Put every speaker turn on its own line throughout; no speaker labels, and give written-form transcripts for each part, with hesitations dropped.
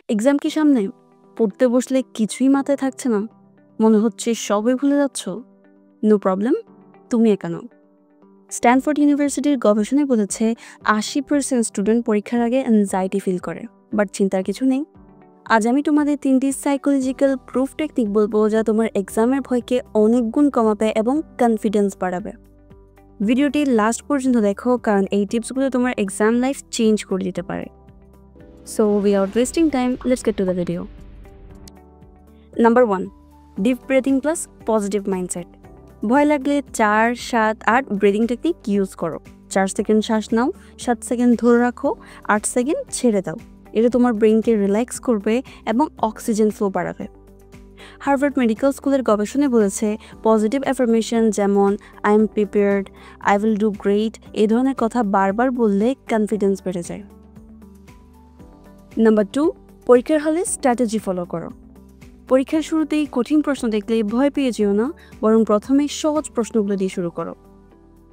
Exam কি সামনে? পড়তে বসলে কিছুই মাথায় থাকছে না, মনে হচ্ছে সবই ভুলে যাচ্ছ। নো প্রবলেম, তুমি একা নও। স্ট্যানফোর্ড ইউনিভার্সিটির গবেষণায় বলেছে 80% স্টুডেন্ট পরীক্ষার আগে অ্যাংজাইটি ফিল করে, বাট চিন্তার কিছু নেই। আজ আমি তোমাদের 3টি সাইকোলজিক্যাল প্রুফ টেকনিক বলবো, যা তোমার এক্সামের ভয়কে অনেক গুণ কমাবে এবং কনফিডেন্স বাড়াবে। ভিডিওটি লাস্ট পর্যন্ত দেখো, কারণ এই টিপসগুলো তোমার এক্সাম লাইফ চেঞ্জ করে দিতে পারে। So without wasting time, let's get to the video. Number 1. Deep breathing plus positive mindset. ভয় লাগলে 4, 7, 8 ব্রিদিং টেকনিক ইউজ করো। 4 সেকেন্ড শ্বাস নাও, 7 সেকেন্ড ধরে রাখো, 8 সেকেন্ড ছেড়ে দাও। এটা তোমার ব্রেইনকে রিল্যাক্স করবে এবং অক্সিজেন ফ্লো বাড়াবে। হার্ভার্ড মেডিকেল স্কুলের গবেষণায় বলেছে পজিটিভ অ্যাফার্মেশন যেমন I am prepared, I will do great এই ধরনের কথা বারবার বললে কনফিডেন্স বেড়ে যায়। নাম্বার 2. পরীক্ষার হলে স্ট্র্যাটেজি ফলো করো। পরীক্ষার শুরুতেই কঠিন প্রশ্ন দেখলে ভয় পেয়ে যেও না, বরং প্রথমে সহজ প্রশ্নগুলো দিয়ে শুরু করো।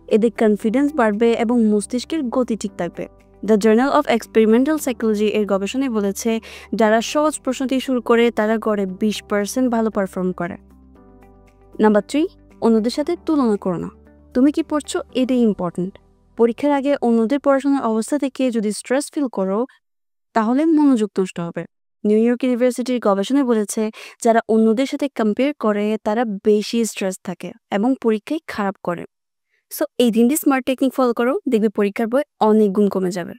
এতে কনফিডেন্স বাড়বে এবং মস্তিষ্কের গতি ঠিক থাকবে। The journal of experimental psychology এর গবেষণায় বলেছে যারা সহজ প্রশ্ন দিয়ে শুরু করে তারা গড়ে 20% ভালো পারফর্ম করে। নাম্বার 3. অন্যদের সাথে তুলনা করো না। তুমি কি পড়ছো এটাই ইম্পর্টেন্ট। পরীক্ষার আগে অন্যদের পড়াশোনার অবস্থা থেকে যদি স্ট্রেস ফিল করো, তাহলে মনোযোগ নষ্ট হবে। নিউ ইয়র্ক ইউনিভার্সিটির গবেষণায় বলেছে যারা অন্যদের সাথে কম্পেয়ার করে তারা বেশি স্ট্রেস থাকে এবং পরীক্ষায় খারাপ করে। সো এই 3টি স্মার্ট টেকনিক ফলো করো, দেখবে পরীক্ষার বই অনেক গুণ কমে যাবে।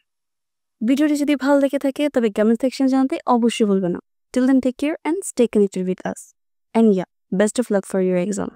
ভিডিওটি যদি ভালো লেগে থাকে তবে কমেন্ট সেকশন জানাতে অবশ্যই ভুলবে না। Till then take care and stay connected with us. And best of luck for your exam.